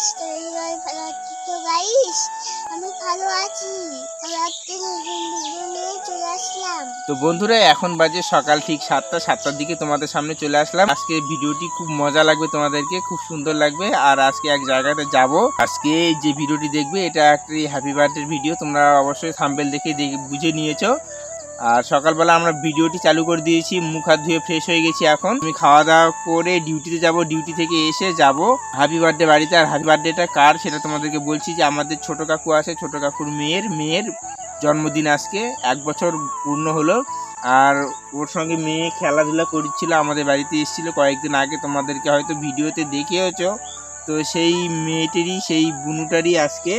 Guys, ভালো আছি তো গাইস? আমি ভালো আছি। আজকে নতুন ভিডিও নিয়ে চলে আসলাম। তো বন্ধুরা এখন বাজে সকাল ঠিক 7টার দিকে তোমাদের সামনে চলে আসলাম। আজকে ভিডিওটি খুব মজা লাগবে, তোমাদেরকে খুব সুন্দর লাগবে। আর আজকে এক জায়গাতে যাব। আজকে যে ভিডিওটি দেখবে এটা একটি হ্যাপি বার্থডে ভিডিও। তোমরা অবশ্যই থাম্বনেল দেখে বুঝে নিয়েছো। আর সকালবেলা আমরা ভিডিওটি চালু করে দিয়েছি, মুখ হাত ধুয়ে ফ্রেশ হয়ে গেছি। এখন আমি খাওয়া দাওয়া করে ডিউটিতে যাব। ডিউটি থেকে এসে যাব হ্যাপি বার্থডে বাড়িতে। আর হ্যাপি বার্থডেটা কার সেটা তোমাদেরকে বলছি যে আমাদের ছোট কাকু আছে, ছোট কাকুর মেয়ের জন্মদিন আজকে 1 বছর পূর্ণ হলো। আর ওর সঙ্গে মেয়ে খেলাধুলা করছিল, আমাদের বাড়িতে এসেছিল কয়েকদিন আগে, তোমাদেরকে হয়তো ভিডিওতে দেখেওছো। তো সেই মেয়েটিরই, সেই বুনুটারই আজকে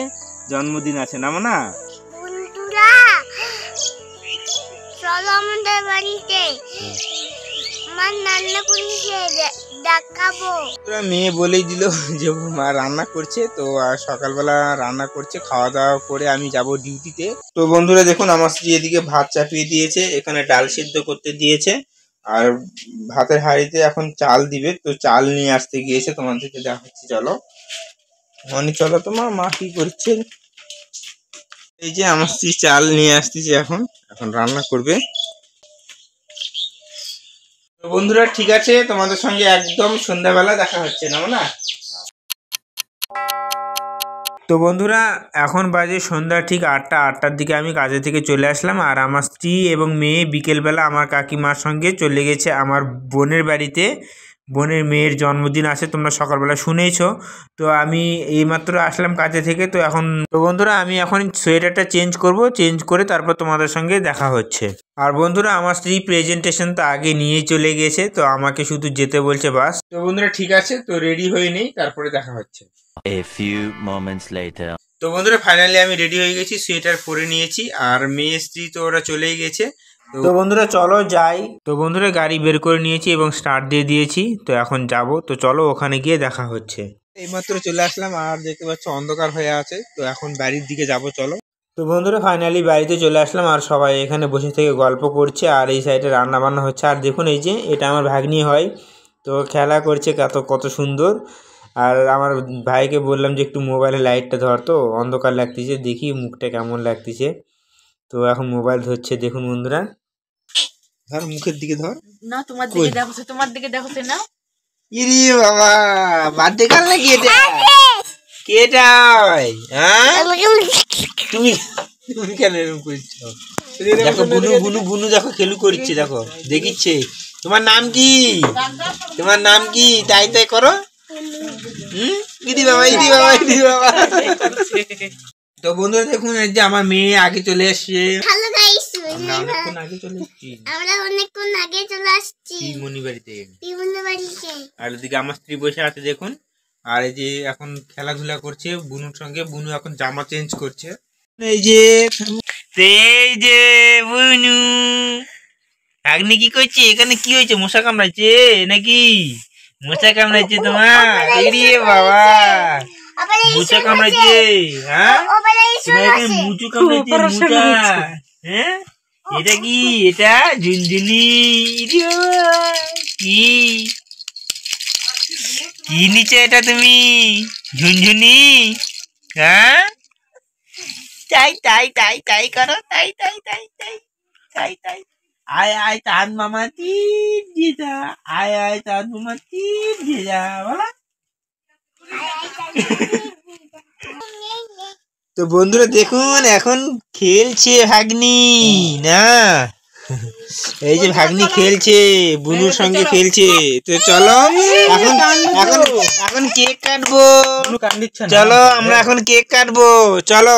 জন্মদিন আছে, না না? চলো আমাদের বাড়িতে, আমার রান্না করেছে দেখাবো। মেয়ে বলেই দিল যে মা রান্না করছে। তো সকালবেলা রান্না করছে, খাওয়া দাওয়া করে আমি যাব ডিউটিতে। তো বন্ধুরা দেখুন, আমার স্ত্রী এদিকে ভাত চাপিয়ে দিয়েছে, এখানে ডাল সিদ্ধ করতে দিয়েছে। আর ভাতের হাঁড়িতে এখন চাল দিবে, তো চাল নিয়ে আসতে গিয়েছে, তোমাদেরকে দেখাচ্ছি। চলো চলো, তোমার মা কি করছে। এই যে আমার স্ত্রী চাল নিয়ে আসতেছে, এখন রান্না করবে। তো বন্ধুরা ঠিক আছে, তোমাদের সঙ্গে একদম সন্ধ্যাবেলা দেখা হচ্ছে, না? তো বন্ধুরা এখন বাজে সন্ধ্যা ঠিক 8টার দিকে আমি কাজে থেকে চলে আসলাম। আর আমার স্ত্রী এবং মেয়ে বিকেলবেলা আমার কাকিমার সঙ্গে চলে গেছে আমার বোনের বাড়িতে। বোনের মেয়ের জন্মদিন আছে, তোমরা সকালবেলা শুনেইছো। তো আমি এইমাত্র আসলাম কাজে থেকে। তো বন্ধুরা আমি এখন সোয়েটারটা চেঞ্জ করব, চেঞ্জ করে তারপর তোমাদের সঙ্গে দেখা হচ্ছে। আর বন্ধুরা আমার স্ত্রী প্রেজেন্টেশন তো আগে নিয়ে চলে গেছে, তো আমাকে শুধু যেতে বলছে বাস। তো বন্ধুরা ঠিক আছে, তো রেডি হয়ে নেই, তারপরে দেখা হচ্ছে। A few moments later. তো বন্ধুরা ফাইনালি আমি রেডি হয়ে গেছি, সোয়েটার পরে নিয়েছি। আর মেয়ে স্ত্রী তো ওরা চলেই গেছে। তো বন্ধুরা চলো যাই। তো বন্ধুরা গাড়ি বের করে নিয়েছি এবং স্টার্ট দিয়ে দিয়েছি। তো এখন যাব, তো চলো ওখানে গিয়ে দেখা হচ্ছে। এইমাত্র চলে আসলাম, আর দেখতে পাচ্ছ অন্ধকার হয়ে আছে। তো এখন বাড়ির দিকে যাব, চলো। তো বন্ধুরা ফাইনালি বাড়িতে চলে আসলাম, আর সবাই এখানে বসে থেকে গল্প করছে, আর এই সাইডে রান্না বান্না হচ্ছে। আর দেখুন এই যে এটা আমার ভাগ্নি হয়, তো খেলা করছে কত সুন্দর। আর আমার ভাইকে বললাম যে একটু মোবাইলে লাইটটা ধর, তো অন্ধকার লাগতেছে, দেখি মুখটা কেমন লাগতেছে। তো এখন মোবাইল ধরছে, দেখুন বন্ধুরা। ধর মুখের দিকে ধর না, তোমার দিকে দেখো, তোমার দিকে দেখো না। ইরি বাবা, বার্থডে কাল নাকি এটা? কেটা হ্যাঁ, তুমি কেন এরকম করছো? দেখো বুনু দেখো খেলু করছে, দেখো দেখিচ্ছে। তোমার নাম কি? তোমার নাম কি? তাই করো। ইদি বাবা। তো বন্ধুরা দেখুন এই যে আমার মেয়ে আগে চলে আসছে। হ্যালো গাইস, আমরা অনেকক্ষণ আগে চলে আসছি পিমনি বাড়িতে। আর এদিকে আমার স্ত্রী বসে আছে দেখুন। আর এই যে এখন খেলাধুলা করছে বুনুর সঙ্গে। বুনু এখন জামা চেঞ্জ করছে। এই যে বুনু আগ্নি কি করছে এখানে? কি হয়েছে? মশা কামড়াইছে নাকি? মশা কামড়াইছে তোমার? বাবা মুচা কামড়াইছে? হ্যাঁ মুচু কামড়াইছে। হ্যাঁ এটা কি? এটা ঝুনঝুনি। কি কি নিচে এটা তুমি? ঝুনঝুনি? হ্যাঁ তাই করো, তাই আয় তান মামা টিপ দিয়ে যা, আয় তান মামা টিপ দিয়ে যা, বলা। তো বন্ধুরা দেখুন এখন খেলছে ভাগ্নি, না এই যে ভাগ্নি খেলছে, বুনুর সঙ্গে খেলছে। তো চলো এখন কেক কাটবো। চলো আমরা এখন কেক কাটবো। চলো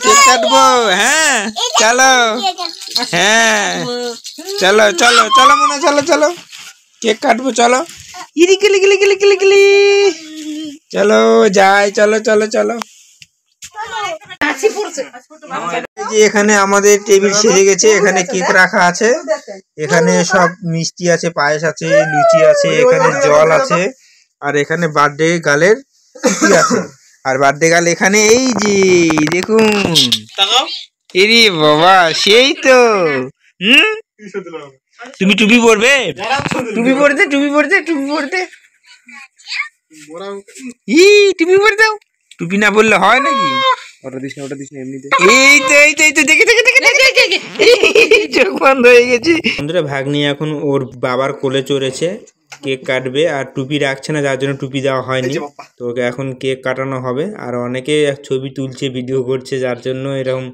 কেক কাটবো। হ্যাঁ চলো মনে চলো কেক কাটবো। চলো ইরি গিলি চলো যাই, চলো। এখানে আমাদের টেবিল সেরে গেছে, এখানে কেক রাখা আছে, এখানে সব মিষ্টি আছে, পায়েস আছে, লুচি আছে, এখানে জল আছে। আর এখানে বার্থডে গালের কি আছে, আর বার্থডে গাল এখানে এই যে দেখুন। এরে বাবা সেই তো। তুমি টুপি পরবে? টুপি পরতে ই টুপি পরে দাও, টুপি না বললে হয় নাকি? ওটা দিস না এমনিতে। এই তো দেখে চোখ বন্ধ হয়ে গেছে। বন্ধুরা ভাগ্নি এখন ওর বাবার কোলে চড়েছে, কেক কাটবে আর টুপি রাখছে না, যার জন্য টুপি দেওয়া হয়নি। তো ওকে এখন কেক কাটানো হবে। আর অনেকে ছবি তুলছে, ভিডিও করছে, যার জন্য এরকম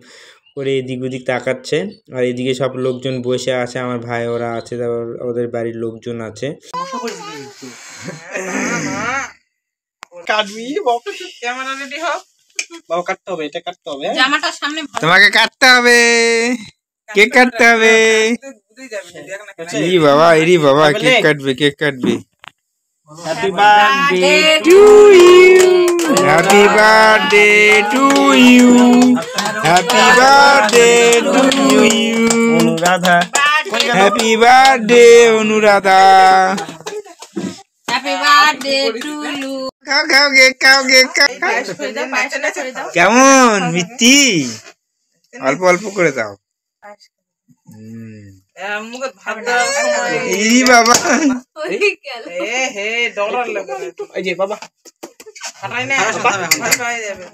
করে এদিক ওদিক তাকাচ্ছে। আর এদিকে সব লোকজন বসে আছে, আমার ভাই ওরা আছে, তারপর ওদের বাড়ির লোকজন আছে। কাটবি বাবা, ক্যামেরা রেডি হও, বাবা কাটতে হবে, এটা কাটতে হবে। জামাটা সামনে তোমাকে কাটতে হবে, কেক কাটতে হবে। এরি বাবা কেক কাটবে, কেক কাটবে। Happy birthday to you, happy birthday to you, happy birthday to you, Anuradha. Happy birthday Anuradha. Happy birthday to you. খাও খাও কেক, খাও কেক, খাও। করে দাও, পায়েসটা করে দাও। কেমন মিষ্টি? অল্প অল্প করে দাও। মুখে ভাত দেওয়ার সময় এই বাবা হে ডলার লাগে। এই যে বাবা, ফাটাই না, ফাটাই যাবে।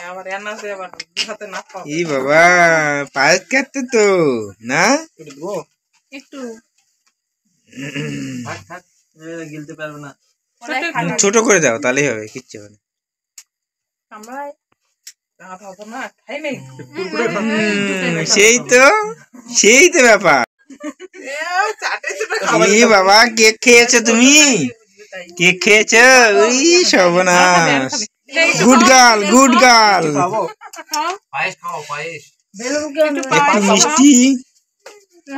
আবার রান্না সে আবার হাতে না খাও। এই বাবা পায়েস কাটতে তো না, এটা দেবো। একটু গিলতে পারবে না। ছোট করে দাও তাহলেই হবে, কিচ্ছু হবে না। আমরাই দাঁত হবে না, খাই নাই। সেই তো ব্যাপার। এই বাবা কেক খেয়েছো তুমি, কেক খেয়েছো? ওই সর্বনাশ। Good girl, good girl. একটু মিষ্টি।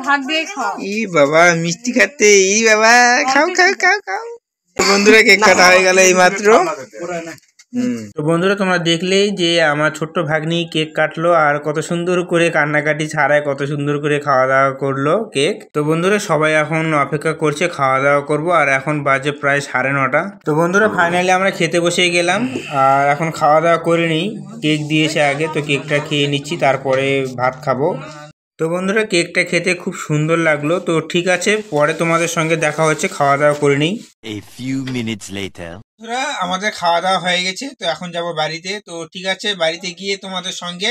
হাত দিয়ে খাও। এই বাবা মিষ্টি খাতে, এই বাবা খাও খাও খাও খাও। বন্ধুরা কেক কাটা হয়ে গেল এই মাত্র। তো বন্ধুরা তোমরা দেখলেই যে আমার ছোট্ট ভাগ্নি কেক কাটলো, আর কত সুন্দর করে কান্নাকাটি ছাড়াই কত সুন্দর করে খাওয়া দাওয়া করলো কেক। তো বন্ধুরা সবাই এখন অপেক্ষা করছে, খাওয়া দাওয়া করব। আর এখন বাজে প্রায় 9:30। তো বন্ধুরা ফাইনালি আমরা খেতে বসে গেলাম, আর এখন খাওয়া দাওয়া করে নিই। কেক দিয়েছে আগে, তো কেকটা খেয়ে নিচ্ছি, তারপরে ভাত খাবো। তো বন্ধুরা কেকটা খেতে খুব সুন্দর লাগলো। তো ঠিক আছে, পরে তোমাদের সঙ্গে দেখা হচ্ছে, খাওয়া দাওয়া করে নিই। A few minutes later. বন্ধুরা আমাদের খাওয়া দাওয়া হয়ে গেছে, তো এখন যাব বাড়িতে। তো ঠিক আছে, বাড়িতে গিয়ে তোমাদের সঙ্গে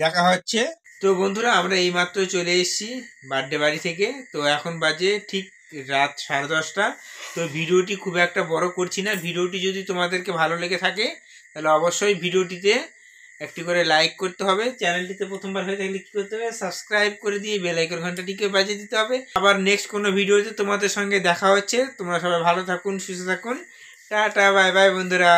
দেখা হচ্ছে। তো বন্ধুরা আমরা এইমাত্র চলে এসেছি বার্থডে বাড়ি থেকে। তো এখন বাজে ঠিক রাত 10:30। তো ভিডিওটি খুব একটা বড় করছি না। ভিডিওটি যদি তোমাদেরকে ভালো লেগে থাকে তাহলে অবশ্যই ভিডিওটিতে একটি করে লাইক করতে হবে। চ্যানেলটিতে প্রথমবার হয়ে থাকলে কি করতে হবে, সাবস্ক্রাইব করে দিয়ে বেল আইকন ঘন্টাটিকে বাজিয়ে দিতে হবে। আবার নেক্সট কোনো ভিডিওতে তোমাদের সঙ্গে দেখা হচ্ছে। তোমরা সবাই ভালো থাকুন, সুস্থ থাকুন। টাটা বাই বাই বন্ধুরা।